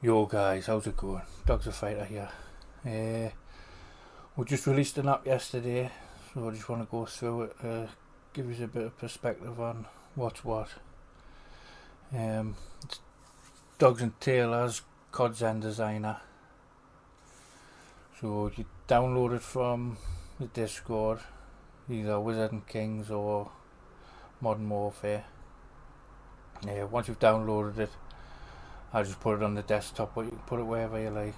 Yo guys, how's it going? DoGzTheFiGhTeR here. We just released an app yesterday, so I just want to go through it, give you a bit of perspective on what's what. It's DoGz and Taylor's COD Desinger. So you download it from the Discord, either Wizard and Kings or Modern Warfare. Once you've downloaded it, I just put it on the desktop, but you can put it wherever you like.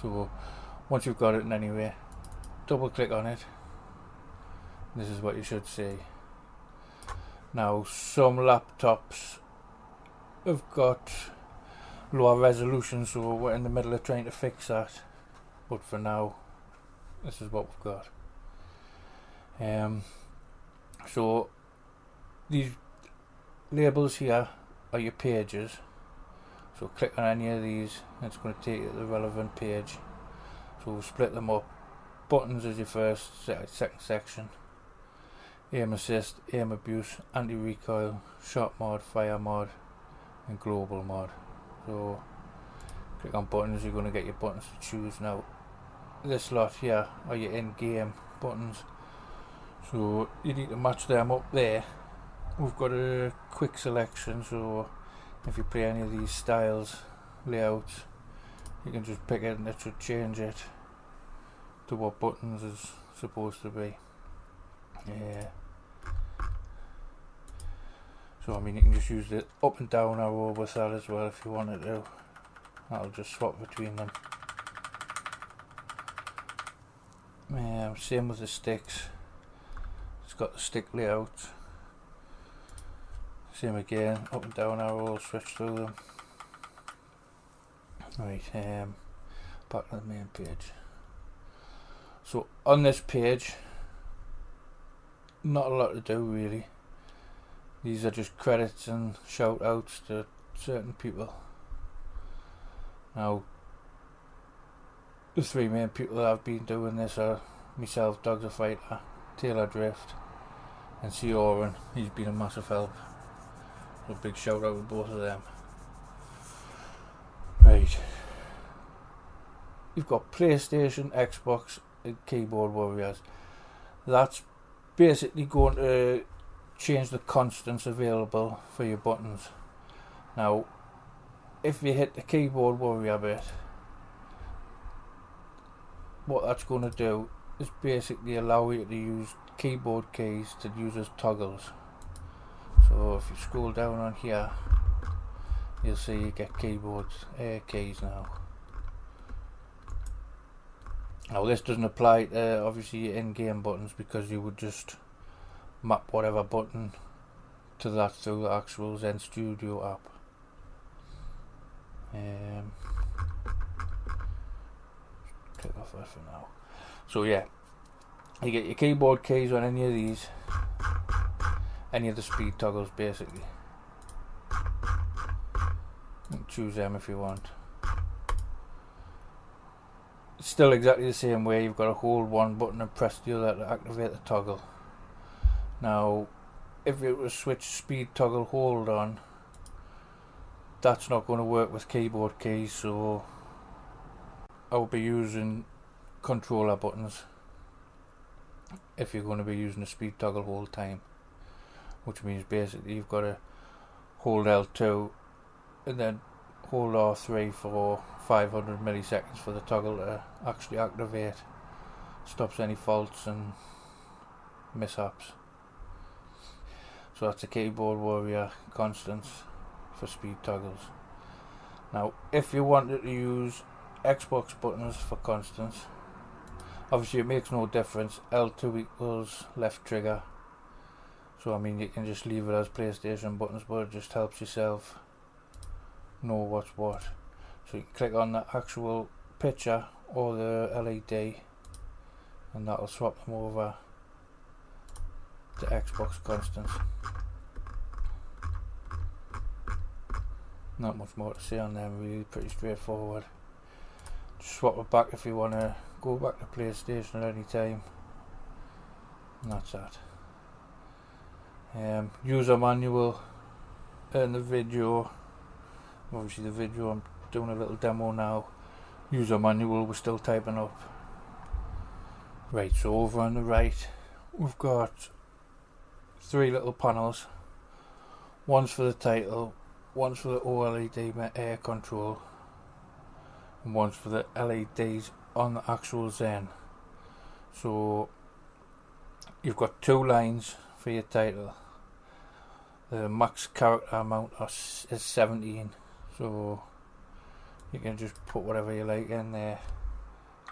So once you've got it in anywhere, double click on it. This is what you should see. Now some laptops have got lower resolution, so we're in the middle of trying to fix that, but for now this is what we've got. So these labels here are your pages. So click on any of these and it's going to take you to the relevant page. So we'll split them up. Buttons is your second section. Aim assist, aim abuse, anti-recoil, shot mod, fire mod and global mod. So click on buttons, you're going to get your buttons to choose. Now this lot here are your in-game buttons. So you need to match them up there. We've got a quick selection, so if you play any of these styles, layouts, you can just pick it and it should change it to what buttons is supposed to be. So I mean, you can just use the up and down arrow with that as well if you wanted to. That'll just swap between them. Same with the sticks. It's got the stick layout. Same again, up and down arrow, switch through them. Right, back to the main page. So on this page, not a lot to do really. These are just credits and shout outs to certain people. Now, the three main people that I've been doing this are myself, DoGzTheFiGhTeR, Taylor Drift and Ceorin. He's been a massive help. So big shout out to both of them. Right. You've got PlayStation, Xbox and keyboard warriors. That's basically going to change the constants available for your buttons. Now if you hit the keyboard warrior bit, what that's going to do is basically allow you to use keyboard keys to use as toggles. So if you scroll down on here, you'll see you get keyboard keys now. Now this doesn't apply to obviously your in-game buttons, because you would just map whatever button to that through the actual Zen Studio app. Click off that for now. So yeah, you get your keyboard keys on any of these, any of the speed toggles basically. You can choose them if you want. It's still exactly the same way. You've got to hold one button and press the other to activate the toggle. Now if it was switch speed toggle hold on, that's not going to work with keyboard keys, so I will be using controller buttons if you're going to be using the speed toggle whole time, which means basically you've got to hold L2 and then hold R3 for 500 milliseconds for the toggle to actually activate. Stops any faults and mishaps. So that's a keyboard warrior constants for speed toggles. Now if you wanted to use Xbox buttons for constants, obviously it makes no difference. L2 equals left trigger. So I mean, you can just leave it as PlayStation buttons, but it just helps yourself know what's what. So you can click on the actual picture or the LED and that'll swap them over to Xbox constants. Not much more to say on them really, pretty straightforward. Just swap it back if you want to go back to PlayStation at any time. And that's that. User manual in the video. Obviously the video I'm doing a little demo now. User manual, we're still typing up. Right, so over on the right we've got 3 little panels. One's for the title, one's for the OLED air control, and one's for the LEDs on the actual Zen. So you've got 2 lines for your title. The max character amount is 17, so you can just put whatever you like in there.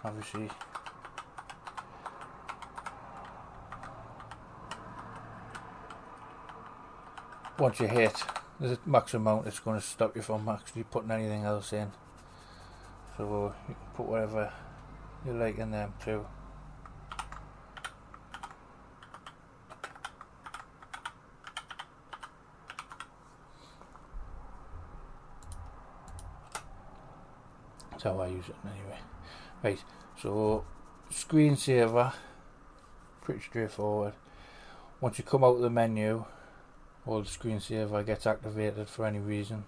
Obviously once you hit the max amount, it's going to stop you from actually putting anything else in. So you can put whatever you like in them too. That's how I use it anyway. Right, so screensaver, pretty straightforward. Once you come out of the menu, or the screensaver gets activated for any reason,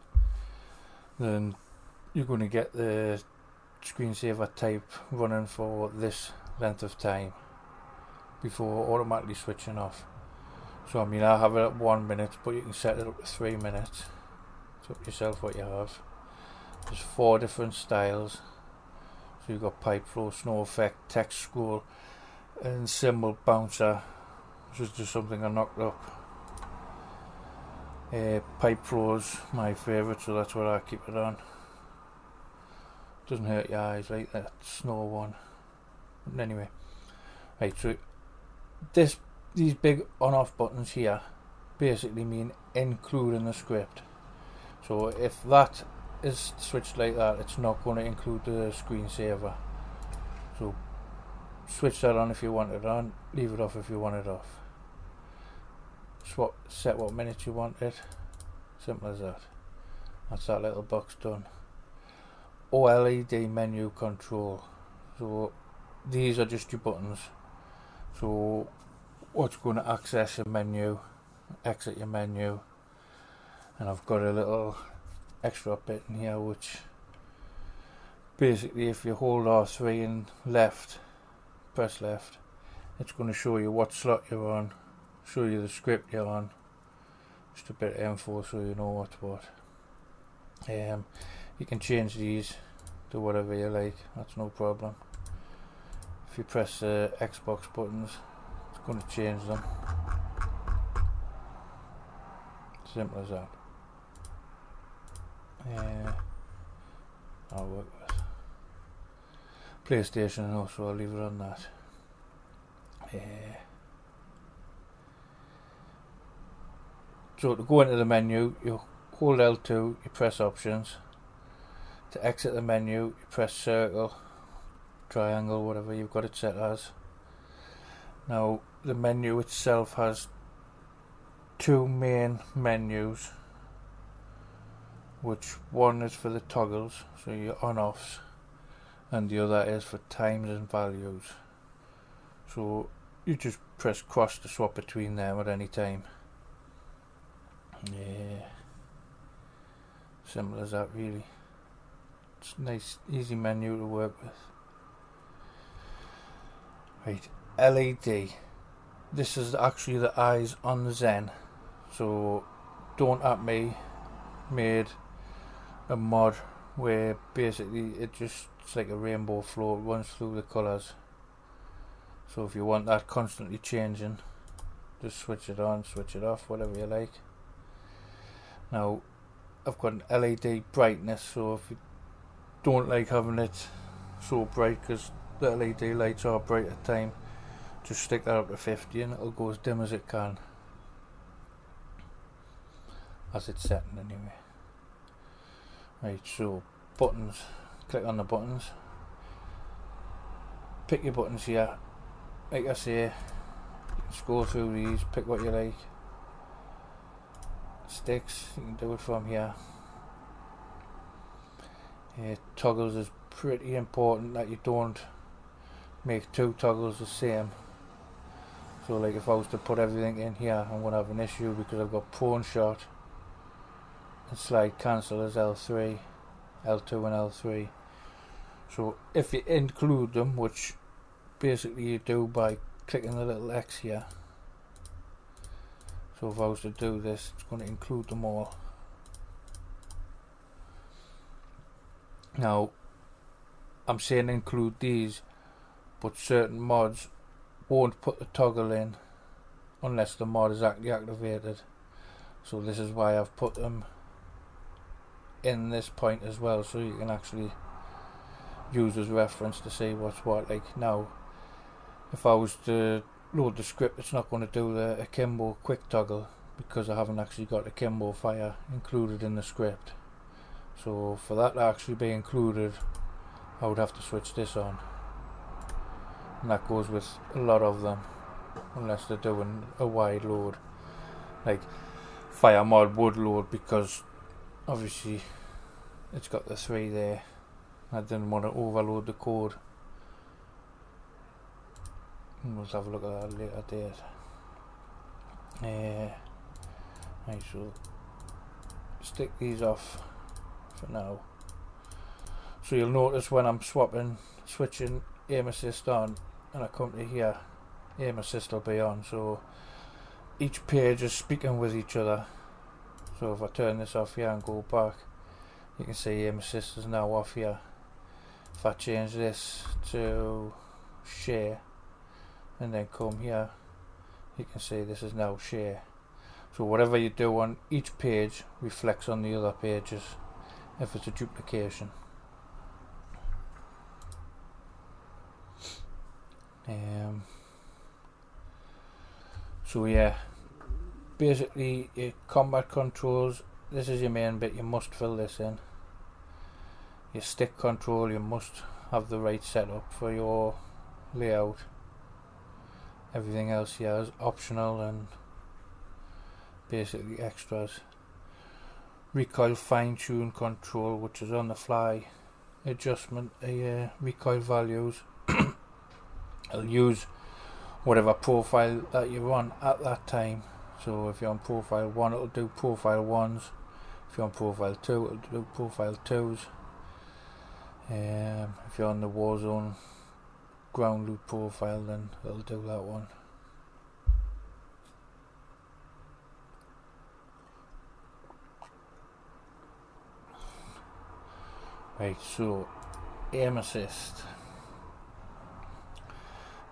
then you're going to get the screensaver type running for this length of time before automatically switching off. So I mean, I have it at 1 minute, but you can set it up to 3 minutes. It's up to yourself what you have. There's 4 different styles. So you've got pipe flow, snow effect, text scroll, and symbol bouncer, which is just something I knocked up. Pipe flow's my favourite, so that's what I keep it on. Doesn't hurt your eyes like that snow one. But anyway, right, so these big on-off buttons here basically mean include in the script. So if that is switched like that, it's not going to include the screensaver. So switch that on if you want it on, leave it off if you want it off. Set what minutes you want it. Simple as that. That's that little box done. OLED menu control. So these are just your buttons. So what's going to access your menu, exit your menu, and I've got a little extra bit in here which basically, if you hold R3 and left, press left, it's going to show you what slot you're on, show you the script you're on, just a bit of info so you know what's what. You can change these to whatever you like, that's no problem. If you press the Xbox buttons, it's going to change them. Simple as that. I'll work with PlayStation also, I'll leave it on that. So to go into the menu, you hold L2, you press options. To exit the menu, you press circle, triangle, whatever you've got it set as. Now the menu itself has 2 main menus, which one is for the toggles, so your on-offs, and the other is for times and values. So you just press cross to swap between them at any time. Yeah, simple as that really. It's a nice easy menu to work with. Right, LED. This is actually the eyes on the Zen. So Don't At Me made a mod where basically it's like a rainbow flow, it runs through the colours. So if you want that constantly changing, just switch it on, switch it off, whatever you like. Now I've got an LED brightness, so if you don't like having it so bright, because the LED lights are bright at time, just stick that up to 50 and it'll go as dim as it can, as it's setting anyway. Right, so buttons, click on the buttons, pick your buttons here. Like I say, you can scroll through these, pick what you like. Sticks, you can do it from here. Toggles is pretty important that you don't make 2 toggles the same. So like if I was to put everything in here, I'm going to have an issue because I've got prone shot and slide cancel as L3, L2 and L3. So if you include them, which basically you do by clicking the little X here, so if I was to do this, it's going to include them all. Now I'm saying include these, but certain mods won't put the toggle in unless the mod is actually activated. So this is why I've put them in this point as well, so you can actually use as reference to see what's what. Like now, if I was to load the script, it's not going to do the akimbo quick toggle because I haven't actually got akimbo fire included in the script. So for that to actually be included, I would have to switch this on, and that goes with a lot of them unless they're doing a wide load. Like fire mod would load because obviously it's got the 3 there. I didn't want to overload the code. We'll have a look at that later date. I shall stick these off for now. So you'll notice when I'm switching aim assist on, and I come to here, aim assist will be on. So each page is speaking with each other. So if I turn this off here and go back, you can see aim assist is now off here. If I change this to share and then come here, you can see this is now share. So whatever you do on each page reflects on the other pages if it's a duplication. So yeah, basically your combat controls, this is your main bit, you must fill this in. Your stick control, you must have the right setup for your layout. Everything else here is optional and basically extras. Recoil fine tune control, which is on the fly adjustment of recoil values. It'll use whatever profile that you're on at that time. So if you're on profile 1, it'll do profile 1s. If you're on profile 2, it'll do profile 2s. If you're on the Warzone ground loot profile, then it'll do that one. Right, so aim assist.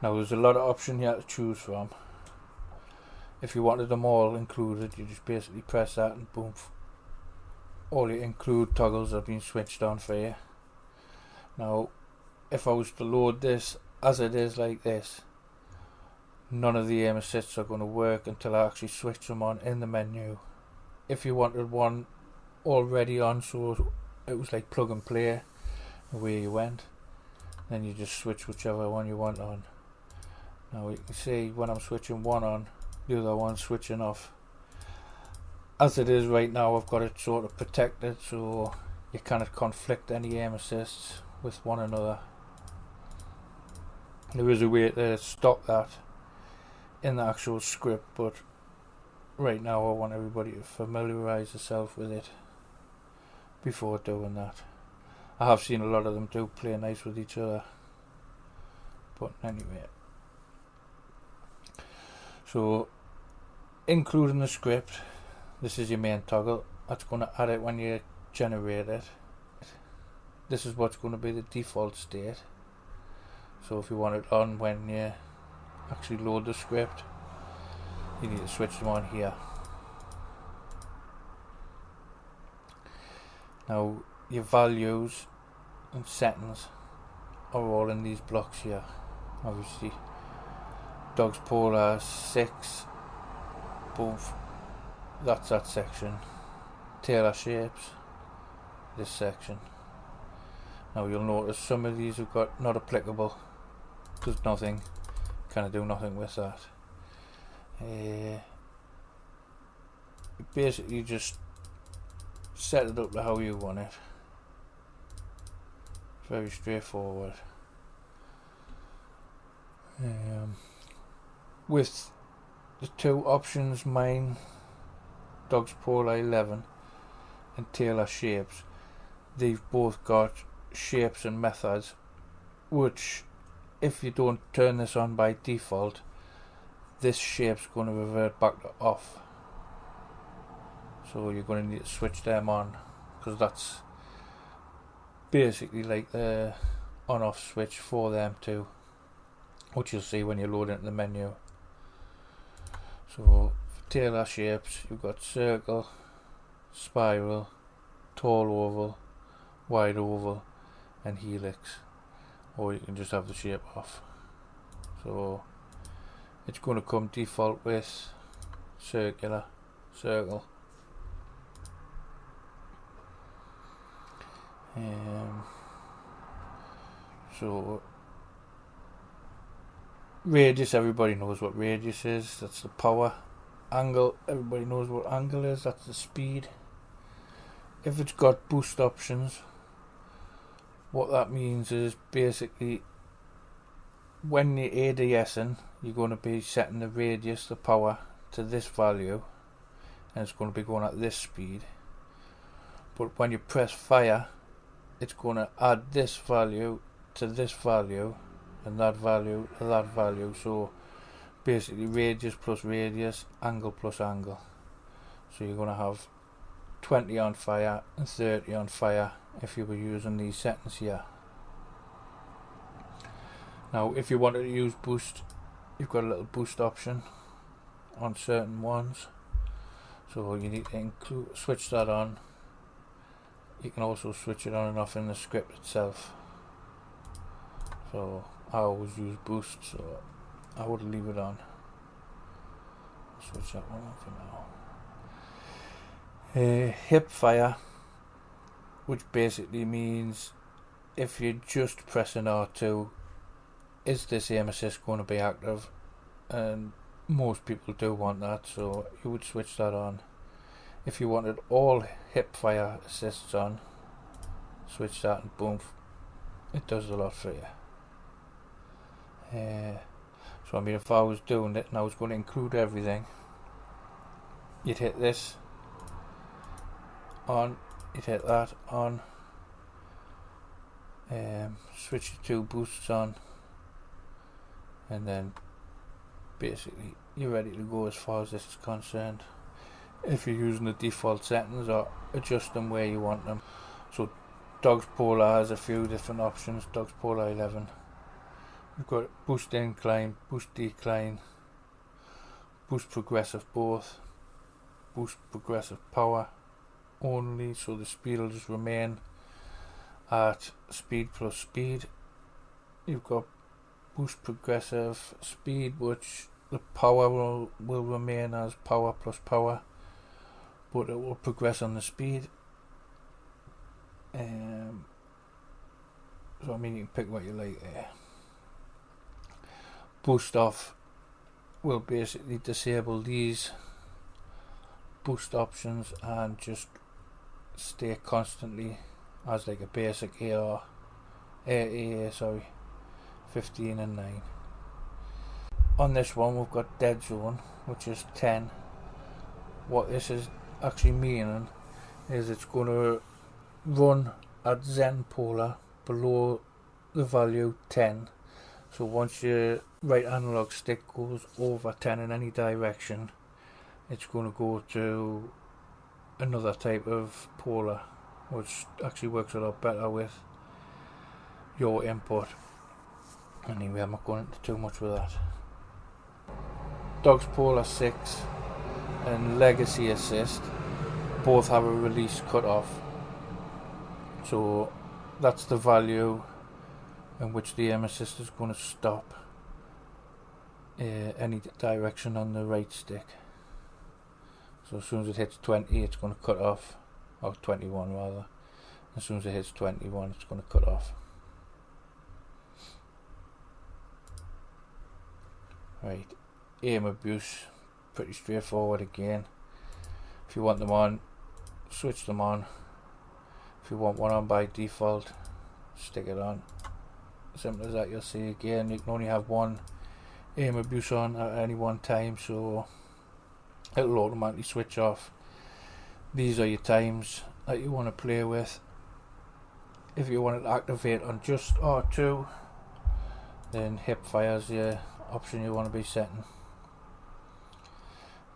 Now there's a lot of options here to choose from. If you wanted them all included, you just basically press that and boom, all your include toggles have been switched on for you. Now if I was to load this as it is like this, none of the aim assists are going to work until I actually switch them on in the menu. If you wanted one already on, so it was like plug and play, away you went, then you just switch whichever one you want on. Now you can see when I'm switching one on, the other one's switching off. As it is right now, I've got it sort of protected so you cannot conflict any aim assists with one another. There is a way to stop that in the actual script, but right now I want everybody to familiarise themselves with it before doing that. I have seen a lot of them do play nice with each other, but anyway. So including the script, this is your main toggle. That's going to add it when you generate it. This is what's going to be the default state. So if you want it on when you actually load the script, you need to switch them on here. Now your values and settings are all in these blocks here. Obviously DoGz Polar 6, both, that's that section. Tailor shapes, this section. Now you'll notice some of these have got not applicable. There's nothing, kind of do nothing with that. You basically just set it up to how you want it. It's very straightforward. With the two options, mine, DoGz Polar 11 and Tailor Shapes, they've both got shapes and methods, which if you don't turn this on by default, this shape's going to revert back to off. So you're going to need to switch them on, because that's basically like the on-off switch for them too, which you'll see when you load into the menu. So for tailor shapes, you've got circle, spiral, tall oval, wide oval and helix, or you can just have the shape off. So it's going to come default with circular, circle. So radius, everybody knows what radius is, that's the power. Angle, everybody knows what angle is, that's the speed. If it's got boost options, what that means is basically when you're ADSing, you're going to be setting the radius, the power, to this value, and it's going to be going at this speed. But when you press fire, it's going to add this value to this value, and that value to that value. So basically radius plus radius, angle plus angle. So you're going to have 20 on fire and 30 on fire if you were using these settings here. Now if you wanted to use boost, you've got a little boost option on certain ones, so you need to switch that on. You can also switch it on and off in the script itself. So I always use boost, so I would leave it on. Switch that one on for now. Hip fire, which basically means if you're just pressing R2, is this aim assist going to be active? And most people do want that, so you would switch that on. If you wanted all hip fire assists on, switch that and boom, it does a lot for you. So I mean, if I was doing it and I was going to include everything, you'd hit this on, you'd hit that on, switch the two boosts on, and then basically you're ready to go as far as this is concerned. If you're using the default settings or adjust them where you want them. So DoGz Polar has a few different options. DoGz Polar 11. We've got boost incline, boost decline, boost progressive both, boost progressive power only, so the speed will just remain at speed plus speed. You've got boost progressive speed, which the power will remain as power plus power, but it will progress on the speed. So I mean, you can pick what you like there. Boost off will basically disable these boost options and just stay constantly as like a basic AA 15 and 9. On this one we've got dead zone, which is 10. What this is actually meaning is it's going to run at Zen polar below the value 10. So once your right analog stick goes over 10 in any direction, it's going to go to another type of polar, which actually works a lot better with your input. Anyway, I'm not going into too much with that. DoGz Polar 6 and Legacy Assist both have a release cutoff, so that's the value in which the aim assist is going to stop any direction on the right stick. So as soon as it hits 20, it's going to cut off, or 21 rather. As soon as it hits 21, it's going to cut off. Right, aim abuse, pretty straightforward again. If you want them on, switch them on. If you want one on by default, stick it on. Simple as that. You'll see again, you can only have one aim abuse on at any one time, so it'll automatically switch off. These are your times that you want to play with. if you want it to activate on just R2, then hip fire is the option you want to be setting.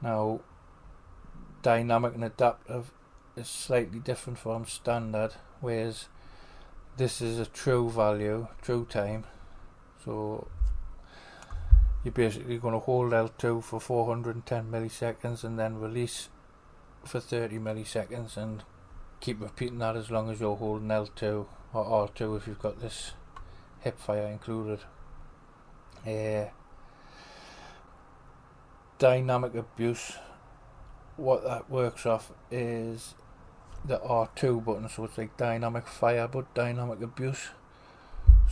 Now, dynamic and adaptive is slightly different from standard, whereas this is a true value, true time. So you're basically going to hold L2 for 410 milliseconds and then release for 30 milliseconds and keep repeating that as long as you're holding L2 or R2 if you've got this hip fire included. Dynamic abuse, what that works off is the R2 button, so it's like dynamic fire but dynamic abuse.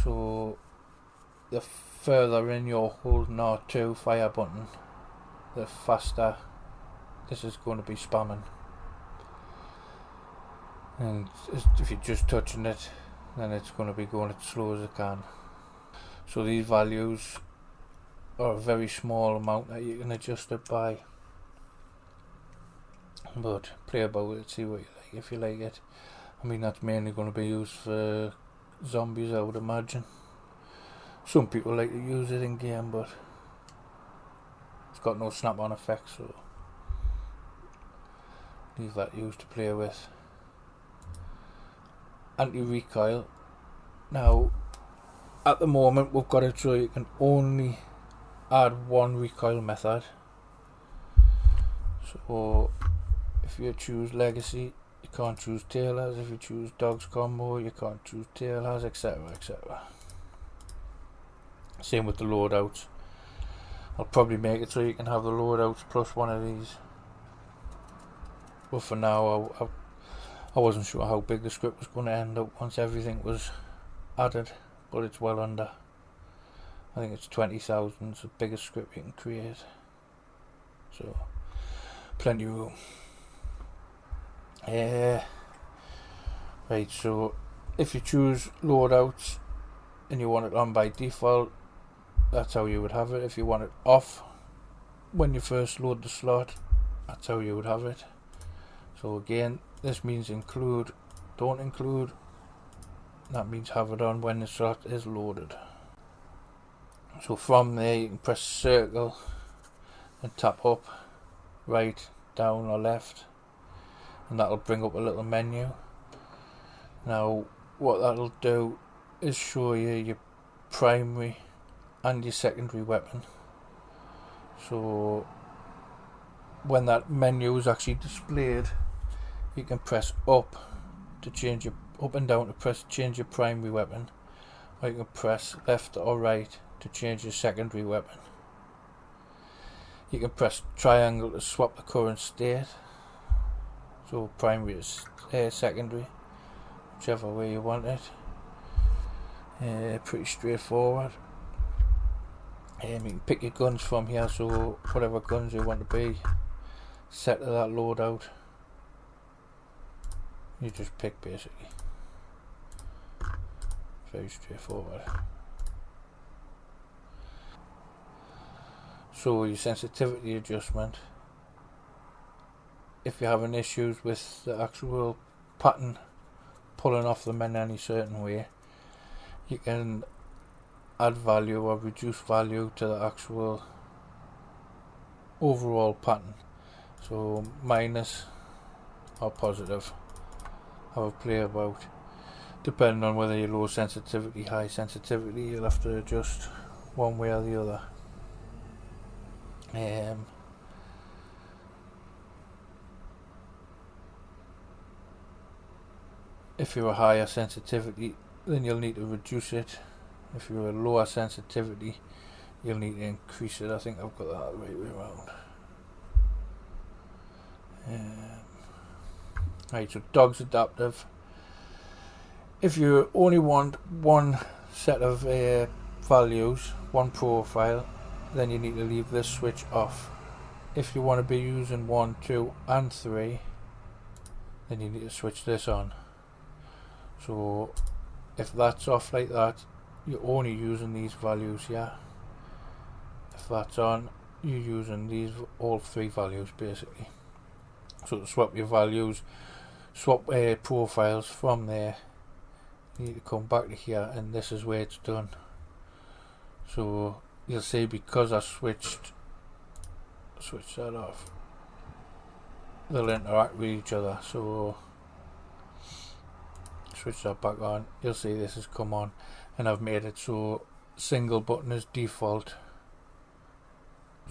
So the further in you're holding R2 fire button, the faster this is going to be spamming, and if you're just touching it, then it's going to be going as slow as it can. So these values are a very small amount that you can adjust it by, but play about with it, see what you like. If you like it, I mean, that's mainly going to be used for zombies, I would imagine. Some people like to use it in game, but it's got no snap-on effect, so leave that used to play with. Anti-recoil. Now, at the moment, we've got it so you can only add one recoil method. So, if you choose legacy, you can't choose tailors. If you choose DoGz combo, you can't choose tailors, etc, etc. Same with the loadouts. I'll probably make it so you can have the loadouts plus one of these. But for now, I wasn't sure how big the script was going to end up once everything was added, but it's well under. I think it's 20,000, it's the biggest script you can create. So, plenty of room. Right, so if you choose loadouts and you want it on by default, that's how you would have it. If you want it off when you first load the slot, that's how you would have it. So again, this means include, don't include. That means have it on when the slot is loaded. So from there you can press circle and tap up, right, down or left, and that'll bring up a little menu. Now what that'll do is show you your primary and your secondary weapon. So when that menu is actually displayed, you can press up to change your up and down to change your primary weapon, or you can press left or right to change your secondary weapon. You can press triangle to swap the current state, so primary is secondary, whichever way you want it. Pretty straightforward. You can pick your guns from here, so whatever guns you want to be set to that loadout, you just pick basically. Very straightforward. So your sensitivity adjustment, if you're having issues with the actual pattern pulling off them in any certain way, you can add value or reduce value to the actual overall pattern. So minus or positive, have a play about. Depending on whether you're low sensitivity, high sensitivity, you'll have to adjust one way or the other. If you're a higher sensitivity, then you'll need to reduce it. If you're a lower sensitivity, you'll need to increase it. I think I've got that right way around. Right, so DoGz adaptive. If you only want one set of values, one profile, then you need to leave this switch off. If you want to be using 1, 2 and 3, then you need to switch this on. So if that's off like that, you're only using these values here. If that's on, you're using these all three values basically. So to swap your values, swap profiles from there, you need to come back to here, and this is where it's done. So you'll see, because I switch that off, they'll interact with each other. So switch that back on, you'll see this has come on, and I've made it so single button is default.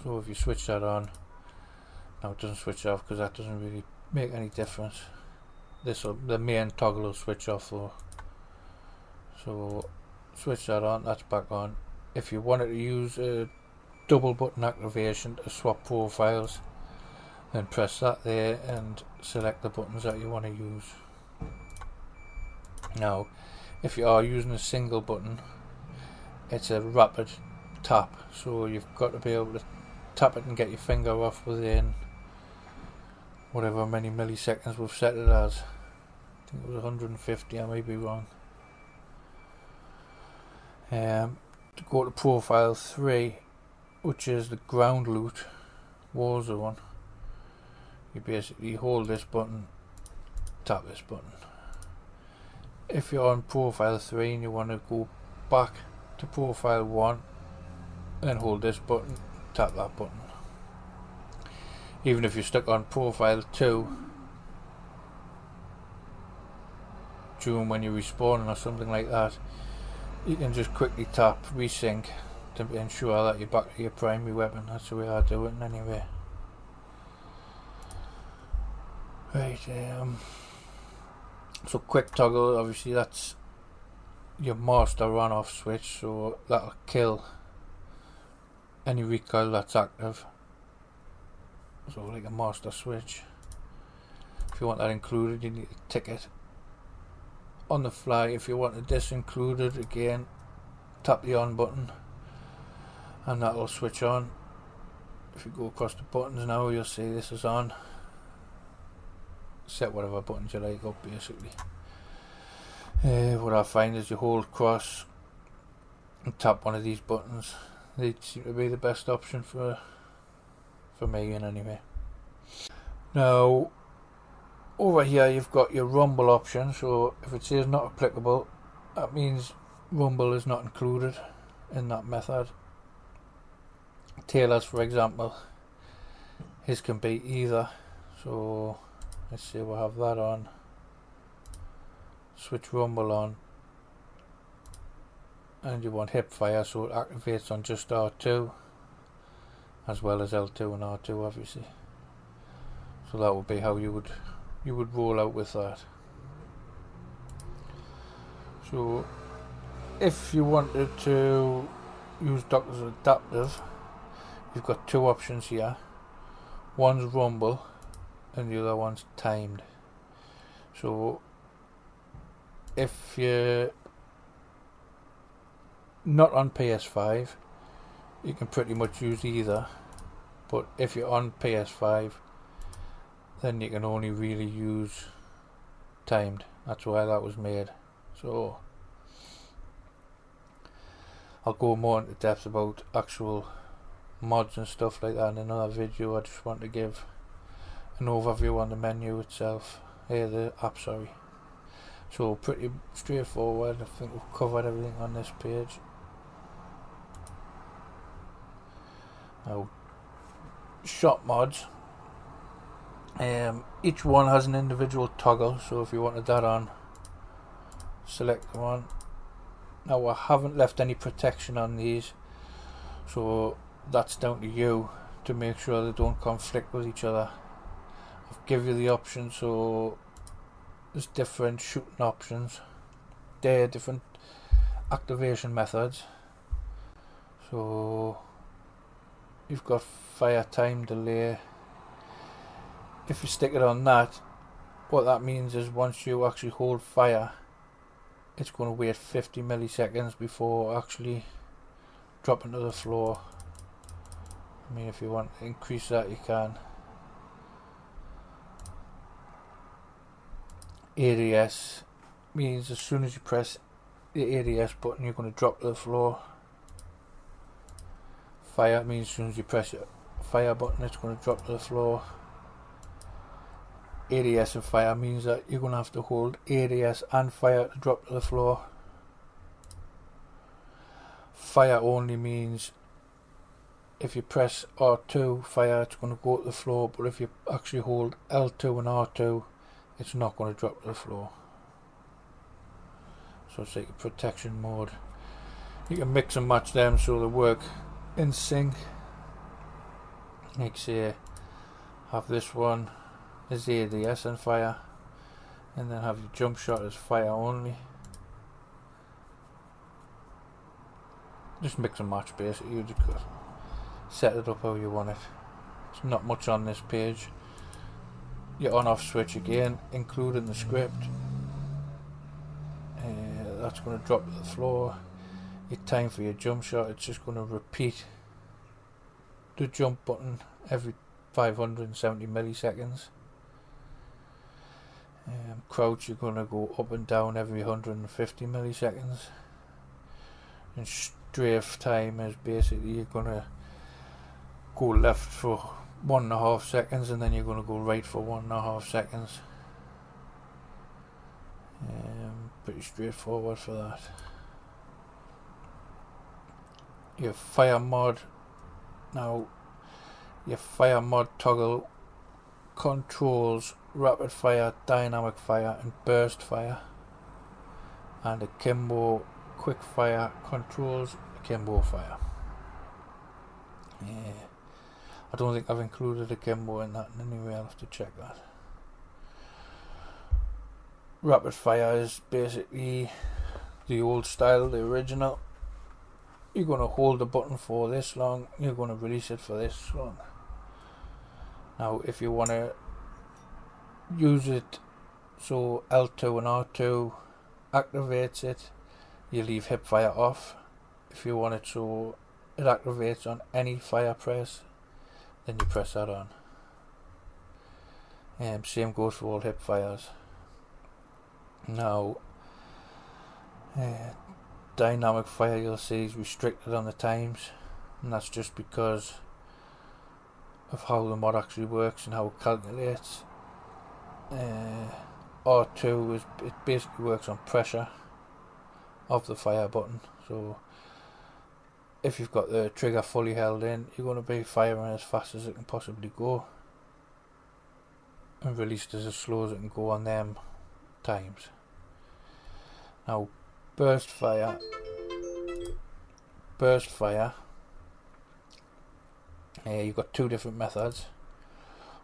So if you switch that on, now it doesn't switch off because that doesn't really make any difference. The main toggle will switch off though. So switch that on, that's back on. If you wanted to use a double button activation to swap profiles, then press that there and select the buttons that you want to use. Now if you are using a single button, it's a rapid tap, so you've got to be able to tap it and get your finger off within whatever many milliseconds we've set it as. I think it was 150, I may be wrong. To go to profile 3, which is the ground loot war zone, you basically hold this button, tap this button. If you're on profile 3 and you want to go back to profile 1, then hold this button, tap that button. Even if you're stuck on profile 2 during when you're respawning or something like that, you can just quickly tap resync to ensure that you're back to your primary weapon. That's the way I do it anyway. Right, so quick toggle, obviously that's your master on off switch, so that'll kill any recoil that's active. So like a master switch. If you want that included, you need to tick it on the fly. If you want this included, again tap the on button and that will switch on. If you go across the buttons now, you'll see this is on. Set whatever buttons you like up basically. What I find is you hold cross and tap one of these buttons. They seem to be the best option for me in anyway. Now over here you've got your rumble option, so if it says not applicable, that means rumble is not included in that method. Tailors, for example, his can be either, so let's see, we'll have that on, switch rumble on, and you want hip fire, so it activates on just R2 as well as L2 and R2 obviously. So that would be how you would roll out with that. So if you wanted to use DoGz adaptive, you've got two options here. One's rumble and the other one's timed. So if you're not on PS5, you can pretty much use either, but if you're on PS5, then you can only really use timed. That's why that was made. So I'll go more into depth about actual mods and stuff like that in another video. I just want to give an overview on the menu itself, the app, sorry. So pretty straightforward. I think we've covered everything on this page. Now, shop mods. Each one has an individual toggle, so if you wanted that on, select the one. Now I haven't left any protection on these, so that's down to you to make sure they don't conflict with each other. I've given you the option, so there's different shooting options. There are different activation methods. So you've got fire time delay. If you stick it on that, what that means is once you actually hold fire, it's going to wait 50 milliseconds before actually dropping to the floor. I mean, if you want to increase that, you can. ADS means as soon as you press the ADS button, you're going to drop to the floor. Fire means as soon as you press the fire button, it's going to drop to the floor. ADS and fire means that you're going to have to hold ADS and fire to drop to the floor. Fire only means if you press R2 fire, it's going to go to the floor, but if you actually hold L2 and R2, it's not going to drop to the floor. So it's like a protection mode. You can mix and match them so they work in sync. Like say, have this one as ADS and fire, and then have your jump shot as fire only. Just mix and match basically. You just set it up how you want it. There's not much on this page. Your on off switch again, including the script. That's going to drop to the floor. Your time for your jump shot, it's just going to repeat the jump button every 570 milliseconds. Crouch, you're going to go up and down every 150 milliseconds. And strafe time is basically you're going to go left for 1.5 seconds and then you're going to go right for 1.5 seconds. Pretty straightforward for that. Your fire mod. Now, your fire mod toggle controls rapid fire, dynamic fire and burst fire, and akimbo quick fire controls akimbo fire. I don't think I've included akimbo in that in any way. I'll have to check that. Rapid fire is basically the old style, the original. You're going to hold the button for this long, you're going to release it for this long. Now if you want to use it so L2 and R2 activates it, you leave hip fire off. If you want it so it activates on any fire press, then you press that on. Same goes for all hip fires. Now dynamic fire you'll see is restricted on the times, and that's just because of how the mod actually works and how it calculates. R2 is, it basically works on pressure of the fire button, so if you've got the trigger fully held in, you're going to be firing as fast as it can possibly go and released as slow as it can go on them times. Now burst fire, you've got two different methods.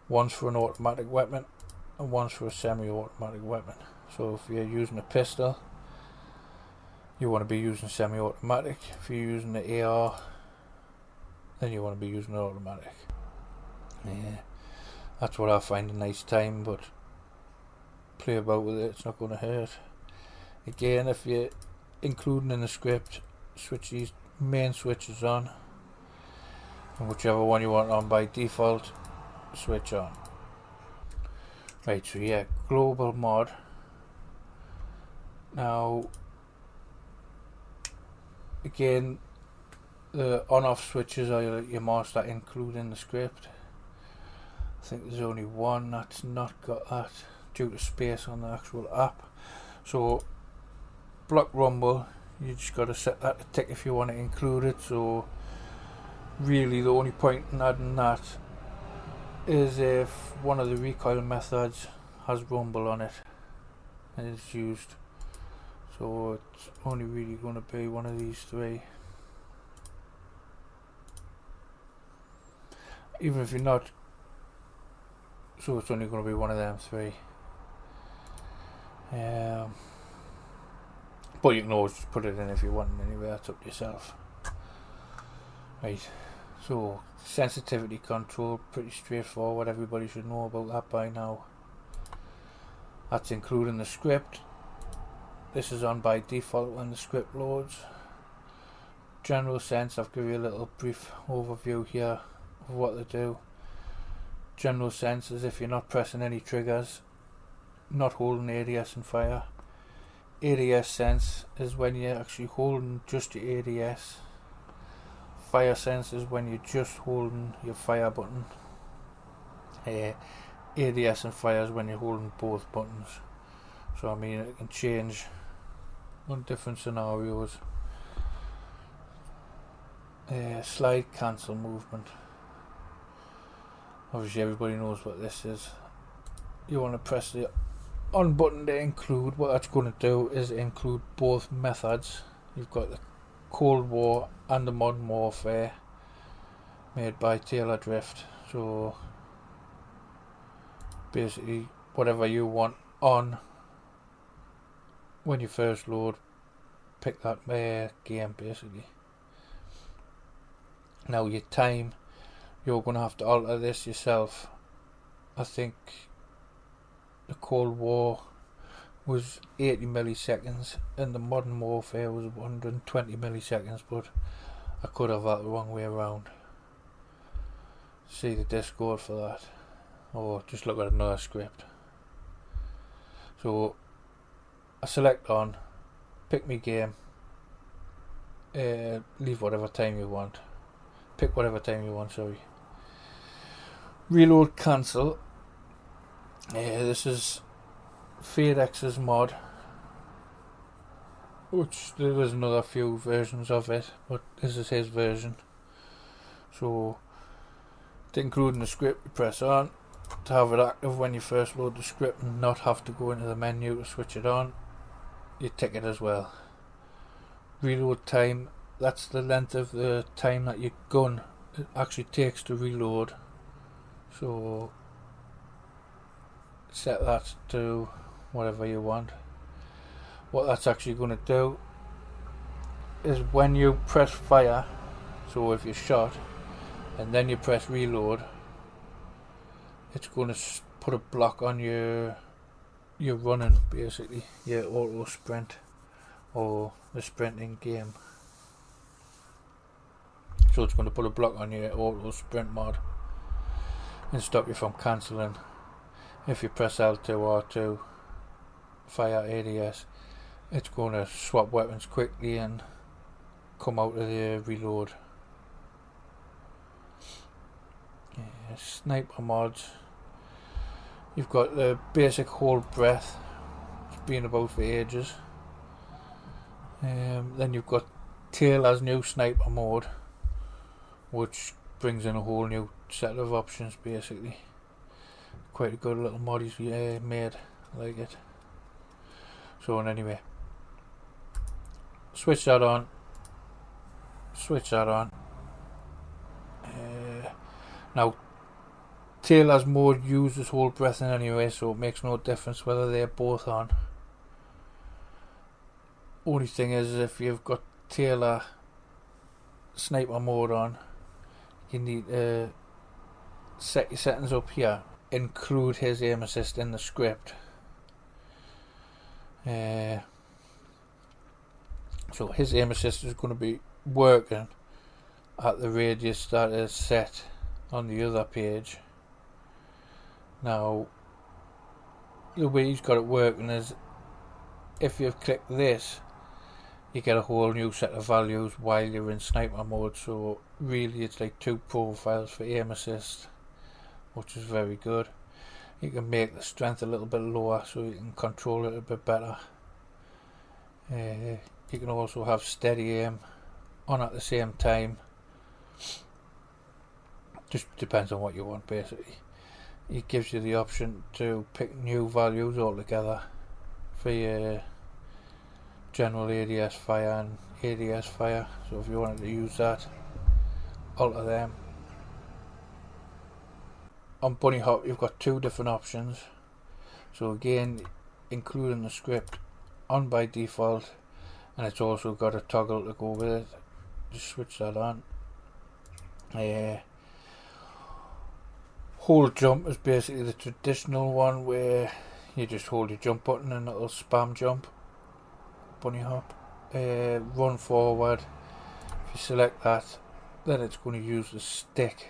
One's for an automatic weapon and one's for a semi-automatic weapon. So if you're using a pistol, you want to be using semi-automatic. If you're using the AR, then you want to be using automatic. That's what I find a nice time, but play about with it, it's not going to hurt. Again, if you're including in the script, switch these main switches on, and whichever one you want on by default, switch on. Right, so yeah, global mod. Now again, the on off switches are your master include in the script. I think there's only one that's not got that due to space on the actual app. So block rumble, you just got to set that to tick if you want to include it. So really the only point in adding that is if one of the recoil methods has rumble on it and it's used. So it's only really going to be one of these three. Even if you're not, so it's only going to be one of them three. But you can always just put it in if you want anyway, that's up to yourself. Right, so sensitivity control, pretty straightforward, everybody should know about that by now. That's including the script. This is on by default when the script loads. General sense, I'll give you a little brief overview here of what they do. General sense is if you're not pressing any triggers, not holding ADS and fire. ADS sense is when you're actually holding just your ADS. Fire sense is when you're just holding your fire button. ADS and fires when you're holding both buttons. So I mean, it can change on different scenarios. Slide cancel movement. Obviously everybody knows what this is. You want to press the on button to include. What that's going to do is include both methods. You've got the Cold War and the Modern Warfare made by Taylor Drift. So basically whatever you want on when you first load, pick that game basically. Now your time, you're going to have to alter this yourself. I think the Cold War was 80 milliseconds and the Modern Warfare was 120 milliseconds, but I could have that the wrong way around. See the Discord for that, or just look at another script. So I select on, pick me game, leave whatever time you want, pick whatever time you want, sorry. Reload cancel. This is FadeX's mod, which there is another few versions of it, but this is his version. So to include in the script, you press on to have it active when you first load the script and not have to go into the menu to switch it on. You tick it as well. Reload time, that's the length of the time that your gun actually takes to reload. So set that to whatever you want. What that's actually going to do is when you press fire, so if you're shot and then you press reload, it's going to put a block on your running, basically your auto sprint or the sprinting game. So it's going to put a block on your auto sprint mod and stop you from cancelling. If you press L2 or R2, fire ADS, it's going to swap weapons quickly and come out of the reload. Sniper mods. You've got the basic hold breath, it's been about for ages. Then you've got Taylor's new sniper mode, which brings in a whole new set of options basically. Quite a good little mod he's made, I like it. So anyway, switch that on. Now Taylor's mode uses hold breath in anyway, so it makes no difference whether they're both on. Only thing is, if you've got Taylor sniper mode on, you need to set your settings up here. Include his aim assist in the script. So his aim assist is going to be working at the radius that is set on the other page. Now the way he's got it working is, if you've clicked this, you get a whole new set of values while you're in sniper mode. So really it's like two profiles for aim assist, which is very good. You can make the strength a little bit lower so you can control it a bit better. You can also have steady aim on at the same time. Just depends on what you want basically. It gives you the option to pick new values altogether for your general ADS fire and ADS fire. So if you wanted to use that, alter them. On bunnyhop you've got two different options. So again, including the script on by default, and it's also got a toggle to go with it. Just switch that on. Hold jump is basically the traditional one, where you just hold your jump button and it'll spam jump. Bunnyhop. Run forward, if you select that, then it's going to use the stick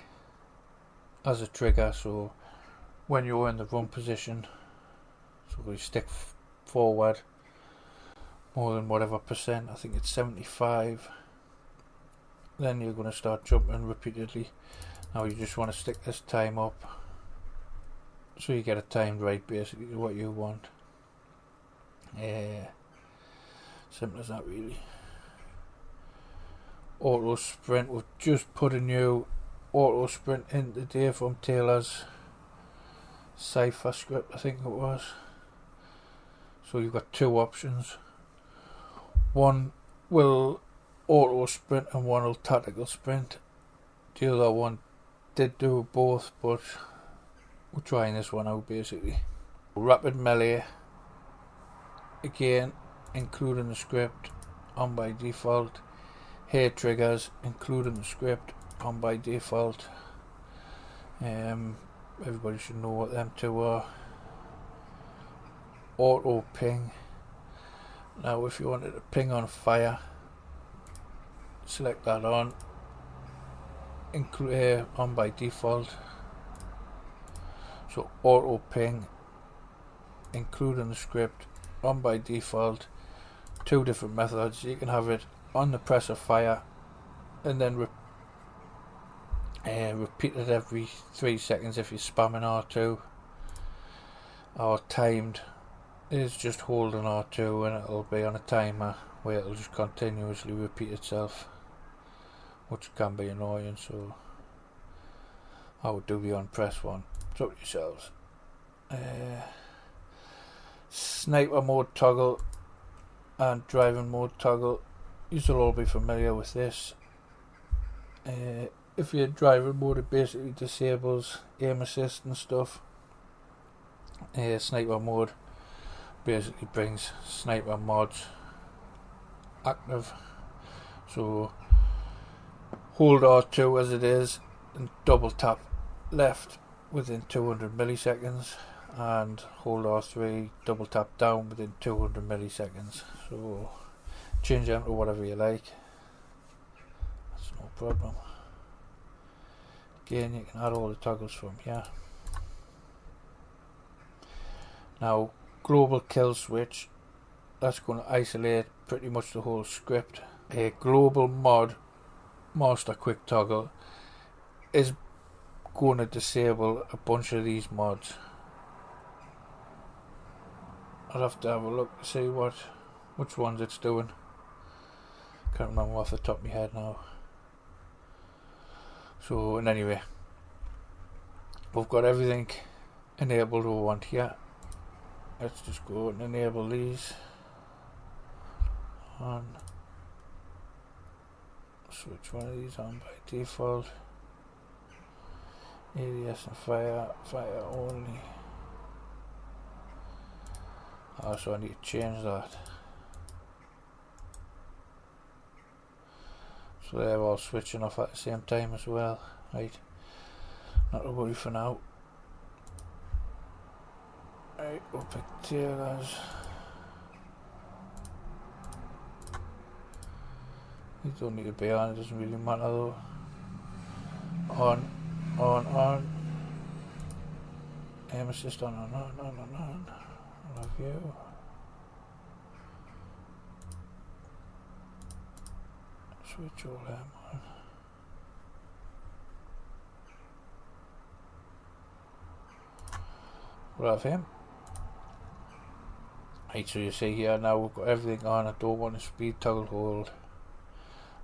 as a trigger. So when you're in the run position, so you stick forward more than whatever percent, I think it's 75, then you're going to start jumping repeatedly. Now you just want to stick this time up so you get a timed right basically to what you want. Simple as that really. Auto sprint, we've just put a new auto sprint in today from Taylor's Cypher script, I think it was. So you've got two options. One will auto sprint and one will tactical sprint. The other one did do both, but we're trying this one out basically. Rapid melee, again including the script, on by default. Hair triggers, including the script, on by default. Everybody should know what them two are. Auto ping. Now if you wanted to ping on fire, select that on. On by default. So auto ping, including the script, on by default. Two different methods. You can have it on the press of fire and then repeat it every 3 seconds if you're spamming R2, or timed is just holding R2 and it'll be on a timer where it'll just continuously repeat itself, which can be annoying, so I would do the on press one. It's up to yourselves. Sniper mode toggle and driving mode toggle, you will all be familiar with this. If you're driving mode, it basically disables aim assist and stuff. Sniper mode basically brings sniper mods active. So hold R2 as it is and double tap left within 200 milliseconds, and hold R3, double tap down within 200 milliseconds. So change them to whatever you like, that's no problem. Again, you can add all the toggles from here. Now global kill switch, that's going to isolate pretty much the whole script. A global mod master quick toggle is going to disable a bunch of these mods. I'll have to have a look to see which ones it's doing. Can't remember off the top of my head now. So, and anyway, we've got everything enabled we want here. Let's just go and enable these. On. Switch one of these on by default. ADS and fire only. So I need to change that. So they're all switching off at the same time as well. Right, not to worry for now. Right, we'll pick Taylor's. You don't need to be on, it doesn't really matter though. On. Aim assist on. I love you. Switch all them on. We'll have him. Right, so you see here now we've got everything on. I don't want a speed toggle hold.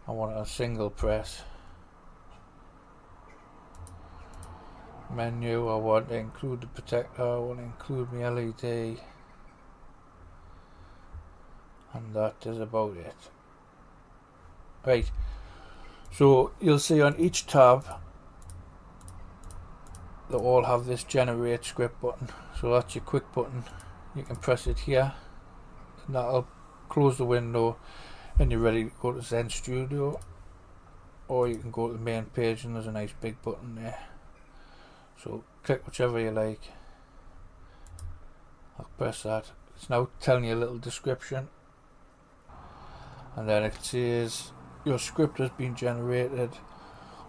I want a single press. Menu, I want to include the protector, I want to include my LED, and that is about it. Right, so you'll see on each tab they all have this generate script button, so that's your quick button. You can press it here and that'll close the window and you're ready to go to Zen Studio, or you can go to the main page and there's a nice big button there. So click whichever you like. I'll press that. It's now telling you a little description, and then it says your script has been generated.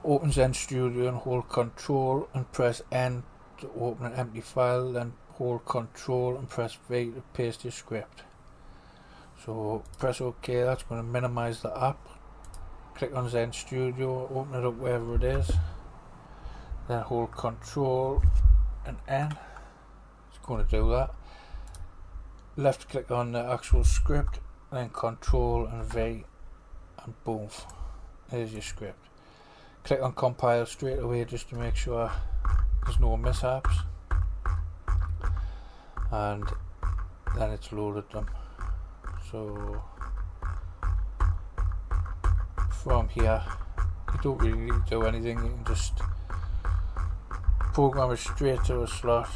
Open Zen Studio and hold Control and press N to open an empty file, then hold Control and press V to paste your script. So press OK. That's going to minimize the app. Click on Zen Studio, open it up wherever it is, then hold Control and N going to do that. Left click on the actual script, then Control and V, and boom, there's your script. Click on compile straight away just to make sure there's no mishaps, and then it's loaded them. So from here you don't really need to do anything, you can just program it straight to a slot.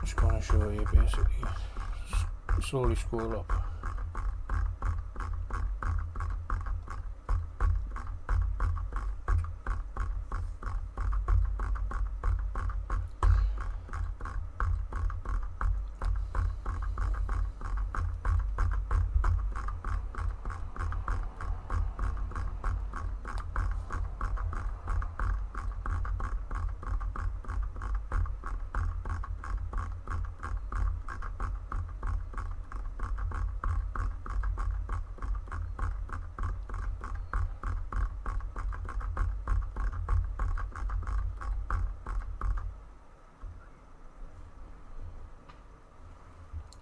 Just going to show you basically. Slowly scroll up.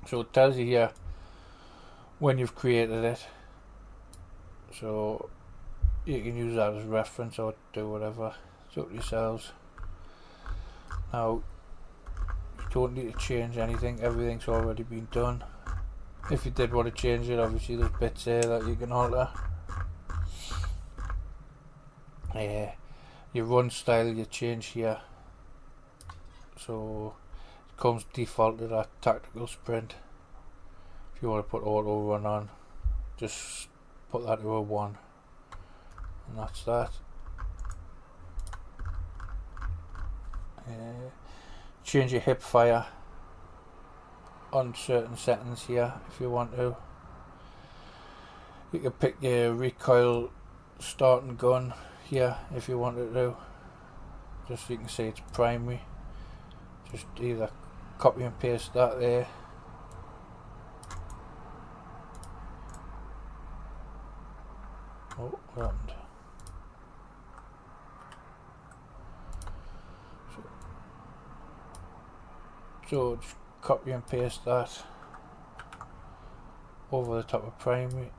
So it tells you here when you've created it, so you can use that as reference or do whatever. It's up to yourselves. Now you don't need to change anything, everything's already been done. If you did want to change it, obviously there's bits there that you can alter. Your run style you change here, so it comes default to that tactical sprint. If you want to put auto run on, just put that to a 1, and that's that. Change your hip fire on certain settings here if you want to. You can pick your recoil starting gun here if you wanted to. Just so you can see it's primary. Just either copy and paste that there. Oh, what happened? So just copy and paste that over the top of primary,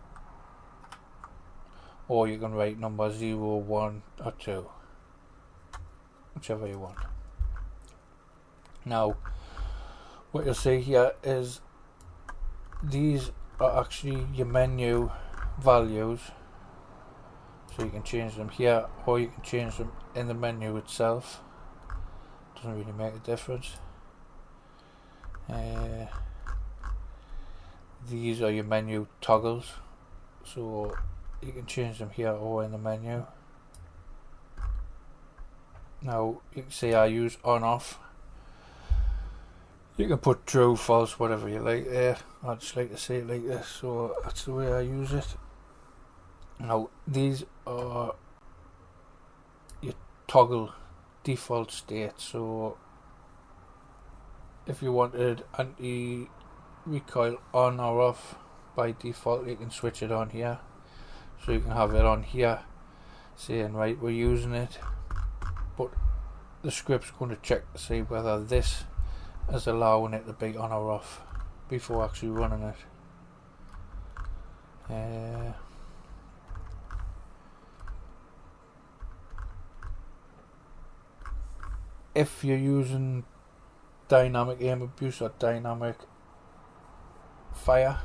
or you can write number 0, 1 or 2, whichever you want. Now what you'll see here is these are actually your menu values, so you can change them here or you can change them in the menu itself. Doesn't really make a difference. These are your menu toggles, so you can change them here or in the menu. Now you can see I use on off. You can put true, false, whatever you like there. I just like to see it like this, so that's the way I use it. Now these are your toggle default state, so if you wanted anti-recoil on or off by default, you can switch it on here. So you can have it on here saying right, we're using it, but the script's going to check to see whether this is allowing it to be on or off before actually running it. If you're using dynamic aim abuse or dynamic fire,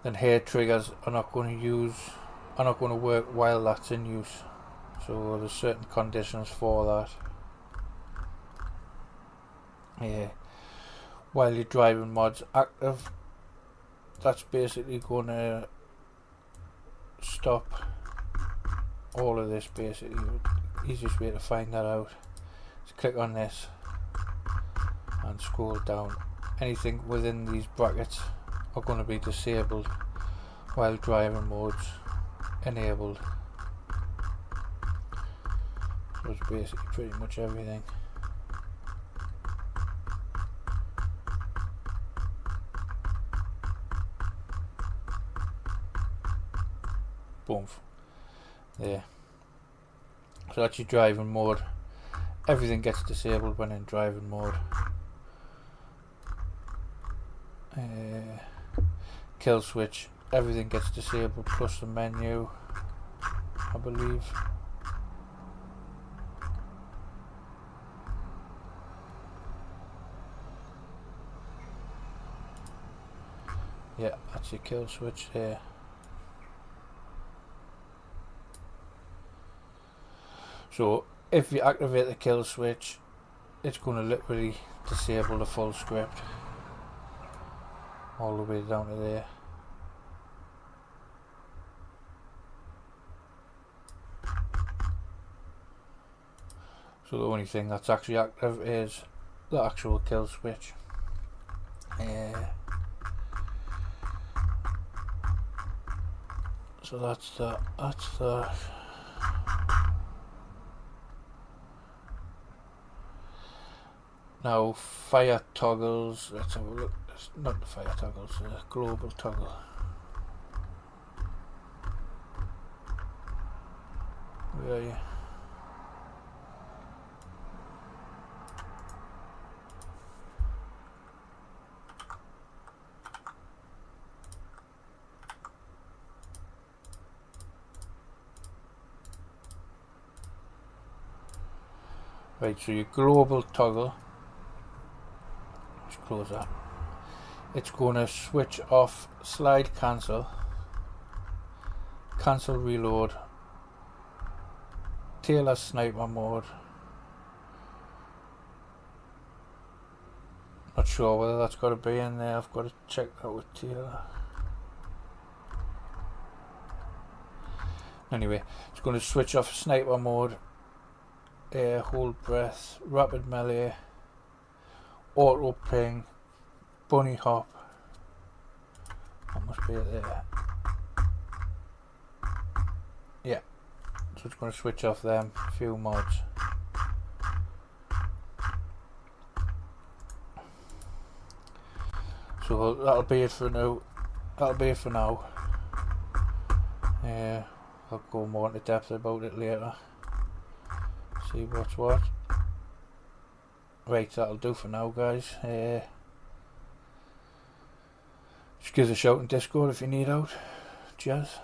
then hair triggers are not going to work while that's in use. So there's certain conditions for that. While your driving mod's active, that's basically going to stop all of this. Basically, the easiest way to find that out is click on this and scroll down. Anything within these brackets are going to be disabled while driving mode's enabled. So it's basically pretty much everything. Boom. There. So that's your driving mode everything gets disabled when in driving mode. Kill switch, everything gets disabled plus the menu, I believe. Yeah, that's your kill switch here. So if you activate the kill switch, it's going to literally disable the full script all the way down to there. So the only thing that's actually active is the actual kill switch. So that's that. Now fire toggles, let's have a look. It's not the fire toggles, the global toggle. Where are you? Right, so your global toggle, let's close that. It's going to switch off slide cancel, cancel reload, tailor sniper mode. Not sure whether that's got to be in there, I've got to check that with Taylor. Anyway, it's going to switch off sniper mode, hold breath, rapid melee, auto ping, bunny hop. That must be it there. Yeah, so it's going to switch off them few mods. So that'll be it for now. I'll go more into depth about it later. See what's what. Right, that'll do for now, guys. Just give us a shout in Discord if you need out. Cheers.